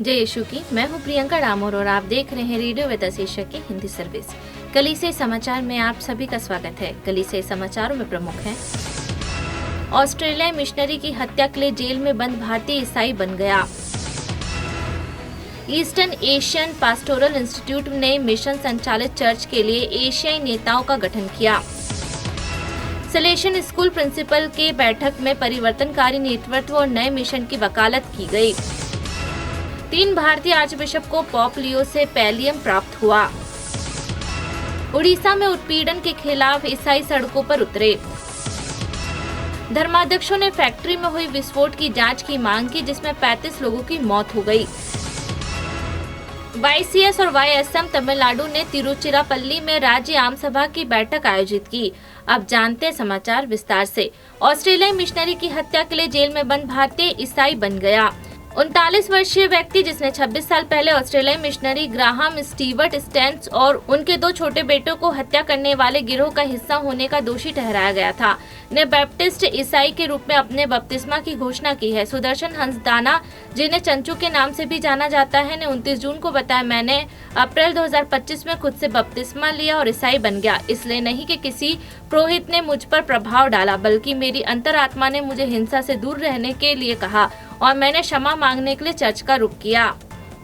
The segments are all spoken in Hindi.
जय यीशु की। मैं हूँ प्रियंका डामोर और आप देख रहे हैं रेडियो वेद शीर्षक की हिंदी सर्विस। कलीसिया समाचार में आप सभी का स्वागत है। कलीसिया समाचारों में प्रमुख हैं। ऑस्ट्रेलियाई मिशनरी की हत्या के लिए जेल में बंद भारतीय ईसाई बन गया। ईस्टर्न एशियन पास्टोरल इंस्टीट्यूट ने मिशन संचालित चर्च के लिए एशियाई नेताओं का गठन किया। सलेशन स्कूल प्रिंसिपल के बैठक में परिवर्तनकारी नेतृत्व और नए मिशन की वकालत की गई। 3 भारतीय आर्चबिशप को पॉप लियो से पैलियम प्राप्त हुआ। उड़ीसा में उत्पीड़न के खिलाफ ईसाई सड़कों पर उतरे। धर्माध्यक्षों ने फैक्ट्री में हुई विस्फोट की जांच की मांग की, जिसमें 35 लोगों की मौत हो गई। YCS और YSM तमिलनाडु ने तिरुचिरापल्ली में राज्य आम सभा की बैठक आयोजित की। अब जानते हैं समाचार विस्तार से। ऑस्ट्रेलियाई मिशनरी की हत्या के लिए जेल में बंद भारतीय ईसाई बन गया। 39 वर्षीय व्यक्ति, जिसने 26 साल पहले ऑस्ट्रेलियाई मिशनरी ग्राहम स्टीवर्ट स्टैंस और उनके 2 छोटे बेटों को हत्या करने वाले गिरोह का हिस्सा होने का दोषी ठहराया गया था, ने बैप्टिस्ट ईसाई के रूप में अपने बपतिस्मा की घोषणा की है। सुदर्शन हंसदाना, जिन्हें चंचू के नाम से भी जाना जाता है, ने 29 जून को बताया, मैंने अप्रैल 2025 में खुद से बपतिस्मा लिया और ईसाई बन गया। इसलिए नहीं कि किसी पुरोहित ने मुझ पर प्रभाव डाला, बल्कि मेरी अंतरात्मा ने मुझे हिंसा से दूर रहने के लिए कहा और मैंने क्षमा मांगने के लिए चर्च का रुख किया।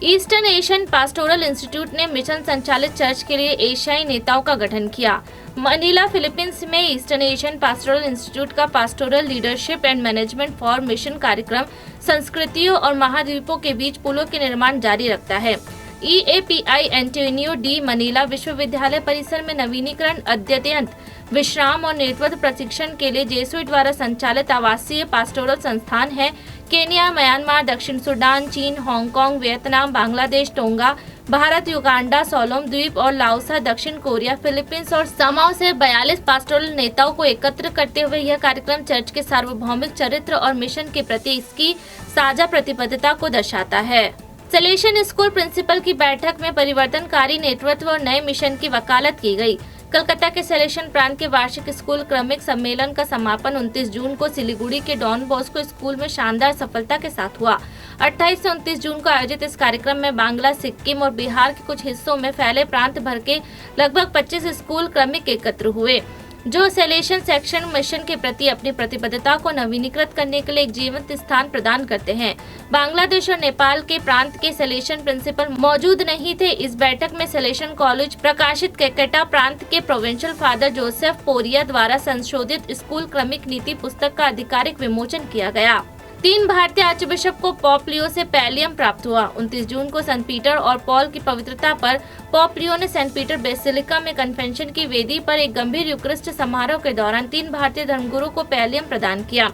ईस्टर्न एशियन पास्टोरल इंस्टीट्यूट ने मिशन संचालित चर्च के लिए एशियाई नेताओं का गठन किया। मनीला, फिलीपींस में ईस्टर्न एशियन पास्टोरल इंस्टीट्यूट का pastoral leadership and management for mission कार्यक्रम संस्कृतियों और महाद्वीपों के बीच पुलों के निर्माण जारी रखता है। EAPI एंटोनियो डी मनीला विश्वविद्यालय परिसर में नवीनीकरण, अद्यतन, विश्राम और नेतृत्व प्रशिक्षण के लिए जेसुइट द्वारा संचालित आवासीय पास्टोरल संस्थान है। केन्या, म्यांमार, दक्षिण सूडान, चीन, Hong Kong, Vietnam, Bangladesh, Tonga, Bharat, Uganda, Solomon द्वीप और लाओसा, दक्षिण कोरिया, फिलीपींस और समाओ से 42 पास्टोरल नेताओं को एकत्र करते हुए यह कार्यक्रम चर्च के सार्वभौमिक चरित्र और मिशन के प्रति इसकी साझा प्रतिबद्धता को दर्शाता है। सलेशन स्कूल प्रिंसिपल की बैठक में परिवर्तनकारी नेतृत्व और नए मिशन की वकालत की गई। कलकत्ता के सलेशन प्रांत के वार्षिक स्कूल क्रमिक सम्मेलन का समापन 29 जून को सिलीगुड़ी के डॉन बॉस्को स्कूल में शानदार सफलता के साथ हुआ। 28 से 29 जून को आयोजित इस कार्यक्रम में बांग्ला, सिक्किम और बिहार के कुछ हिस्सों में फैले प्रांत भर के लगभग 25 स्कूल क्रमिक एकत्र हुए, जो सलेशन सेक्शन मिशन के प्रति अपनी प्रतिबद्धता को नवीनीकृत करने के लिए एक जीवंत स्थान प्रदान करते हैं। बांग्लादेश और नेपाल के प्रांत के सलेशन प्रिंसिपल मौजूद नहीं थे। इस बैठक में सलेशन कॉलेज प्रकाशित कैकेटा प्रांत के प्रोविंशियल फादर जोसेफ पोरिया द्वारा संशोधित स्कूल क्रमिक नीति पुस्तक का आधिकारिक विमोचन किया गया। 3 भारतीय आर्चबिशप को पॉप लियो से पैलियम प्राप्त हुआ। 29 जून को सेंट पीटर और पॉल की पवित्रता पर पॉप लियो ने सेंट पीटर बेसिलिका में कन्वेंशन की वेदी पर एक गंभीर यूकरिस्ट समारोह के दौरान 3 भारतीय धर्मगुरु को पैलियम प्रदान किया।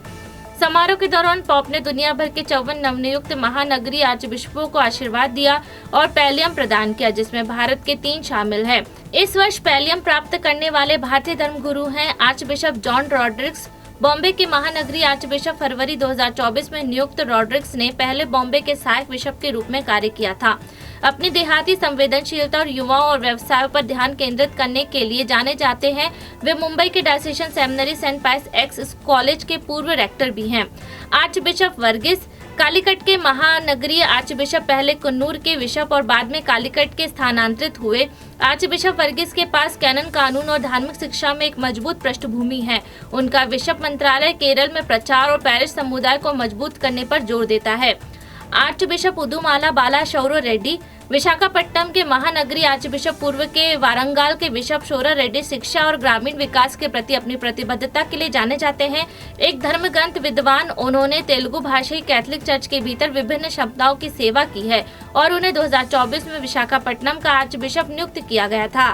समारोह के दौरान पॉप ने दुनिया भर के 54 नवनियुक्त महानगरीय आर्चबिशपों को आशीर्वाद दिया और पैलियम प्रदान किया, जिसमें भारत के 3 शामिल हैं। इस वर्ष पैलियम प्राप्त करने वाले भारतीय धर्मगुरु हैं आर्चबिशप जॉन रॉड्रिक्स। बॉम्बे के महानगरीय आर्चबिशप फरवरी 2024 में नियुक्त रॉड्रिक्स ने पहले बॉम्बे के सहायक बिशप के रूप में कार्य किया था। अपनी देहाती संवेदनशीलता और युवाओं और व्यवसायों पर ध्यान केंद्रित करने के लिए जाने जाते हैं। वे मुंबई के diocesan seminary Saint Pius X college के पूर्व रेक्टर भी हैं। आर्चबिशप वर्गीस कालीकट के महानगरीय आर्चबिशप पहले कन्नूर के बिशप और बाद में कालीकट के स्थानांतरित हुए। आर्चबिशप वर्गीस के पास कैनन कानून और धार्मिक शिक्षा में एक मजबूत पृष्ठभूमि है। उनका बिशप मंत्रालय केरल में प्रचार और पैरिश समुदाय को मजबूत करने पर जोर देता है। आर्चबिशप उदुमाला बाला शौरो रेड्डी विशाखापट्टनम के महानगरीय आर्चबिशप, पूर्व के वारंगाल के बिशप शौरा रेड्डी शिक्षा और ग्रामीण विकास के प्रति अपनी प्रतिबद्धता के लिए जाने जाते हैं। एक धर्म ग्रंथ विद्वान, उन्होंने तेलुगु भाषी कैथोलिक चर्च के भीतर विभिन्न क्षमताओं की सेवा की है और उन्हें 2024 में विशाखापट्टनम का आर्चबिशप नियुक्त किया गया था।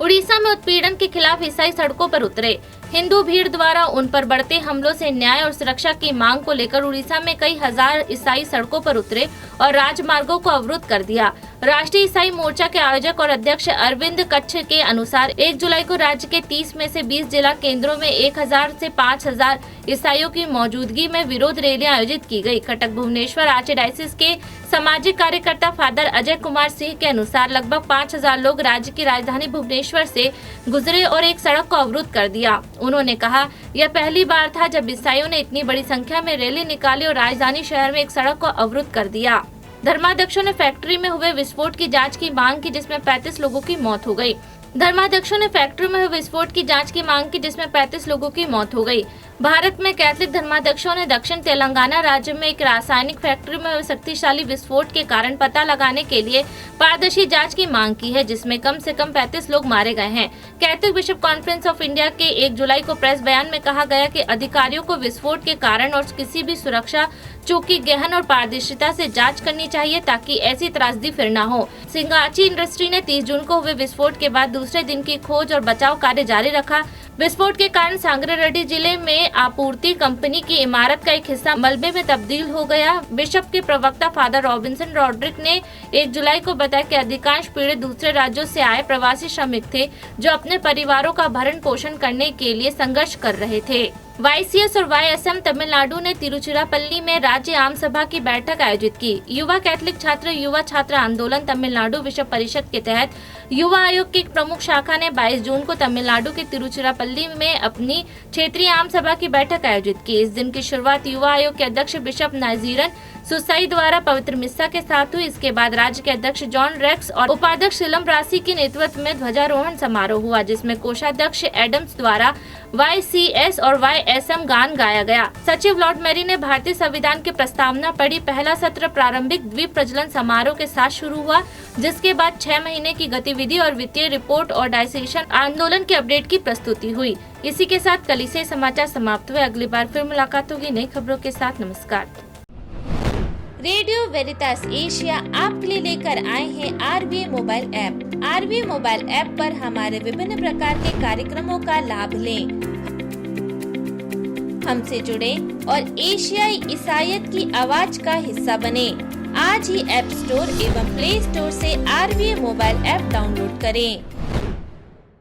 उड़ीसा में उत्पीड़न के खिलाफ ईसाई सड़कों पर उतरे। हिंदू भीड़ द्वारा उन पर बढ़ते हमलों से न्याय और सुरक्षा की मांग को लेकर उड़ीसा में कई हजार ईसाई सड़कों पर उतरे और राजमार्गों को अवरुद्ध कर दिया। राष्ट्रीय ईसाई मोर्चा के आयोजक और अध्यक्ष अरविंद कच्छ के अनुसार 1 जुलाई को राज्य के 30 में से 20 जिला केंद्रों में 1000 से 5000 ईसाइयों की मौजूदगी में विरोध रैलियां आयोजित की गई। कटक भुवनेश्वर आर्चडायसिस के सामाजिक कार्यकर्ता फादर अजय कुमार सिंह के अनुसार लगभग 5000 लोग राज्य की राजधानी भुवनेश्वर से गुजरे और एक सड़क को अवरुद्ध कर दिया। उन्होंने कहा, यह पहली बार था जब ईसाइयों ने इतनी बड़ी संख्या में रैली निकाली और राजधानी शहर में एक सड़क को अवरुद्ध कर दिया। धर्माध्यक्षों ने फैक्ट्री में हुए विस्फोट की जांच की मांग की, जिसमें 35 लोगों की मौत हो गई। धर्माध्यक्षों ने फैक्ट्री में हुए विस्फोट की जांच की मांग की, जिसमें 35 लोगों की मौत हो गई। भारत में कैथलिक धर्माध्यक्षों ने दक्षिण तेलंगाना राज्य में एक रासायनिक फैक्ट्री में हुए शक्तिशाली विस्फोट के कारण पता लगाने के लिए पारदर्शी जांच की मांग की है, जिसमें कम से कम 35 लोग मारे गए हैं। Catholic bishop conference of India के 1 जुलाई को प्रेस बयान में कहा गया कि अधिकारियों को विस्फोट के कारण और किसी भी सुरक्षा चूकी गहन और पारदर्शिता से जांच करनी चाहिए, ताकि ऐसी त्रासदी फिर न हो। सिंगाची इंडस्ट्री ने 30 जून को हुए विस्फोट के बाद दूसरे दिन की खोज और बचाव कार्य जारी रखा। विस्फोट के कारण सांगरेड्डी जिले में आपूर्ति कंपनी की इमारत का एक हिस्सा मलबे में तब्दील हो गया। बिशप के प्रवक्ता फादर रॉबिन्सन रॉड्रिक ने 1 जुलाई को बताया कि अधिकांश पीड़ित दूसरे राज्यों से आए प्रवासी श्रमिक थे, जो अपने परिवारों का भरण पोषण करने के लिए संघर्ष कर रहे थे। YCS और YSM तमिलनाडु ने तिरुचिरापल्ली में राज्य आम सभा की बैठक आयोजित की। युवा कैथलिक छात्र युवा छात्र आंदोलन तमिलनाडु विश्व परिषद के तहत युवा आयोग की एक प्रमुख शाखा ने 22 जून को तमिलनाडु के तिरुचिरापल्ली में अपनी क्षेत्रीय आम सभा की बैठक आयोजित की। इस दिन की शुरुआत युवा आयोग के अध्यक्ष बिशप नाजीरन सुसाई द्वारा पवित्र मिस्सा के साथ हुई। इसके बाद राज्य के अध्यक्ष जॉन रेक्स और उपाध्यक्ष सिलम राशि के नेतृत्व में ध्वजारोहण समारोह हुआ, जिसमें कोषाध्यक्ष एडम्स द्वारा YCS और YSM गान गाया गया। सचिव लॉर्ड मैरी ने भारतीय संविधान की प्रस्तावना पढ़ी। पहला सत्र प्रारंभिक द्वीप प्रज्वलन समारोह के साथ शुरू हुआ, जिसके बाद 6 महीने की गतिविधि और वित्तीय रिपोर्ट और डायसेशन आंदोलन के अपडेट की प्रस्तुति हुई। इसी के साथ कलीसियाई समाचार समाप्त हुए। अगली बार फिर मुलाकात होगी नई खबरों के साथ। नमस्कार। रेडियो वेरितास एशिया आपके लिए लेकर आए हैं RVA mobile app. RVA mobile app पर हमारे विभिन्न प्रकार के कार्यक्रमों का लाभ लें, हमसे जुड़े और एशियाई ईसाईयत की आवाज का हिस्सा बने। आज ही ऐप स्टोर एवं प्ले स्टोर से RVA मोबाइल ऐप डाउनलोड करें।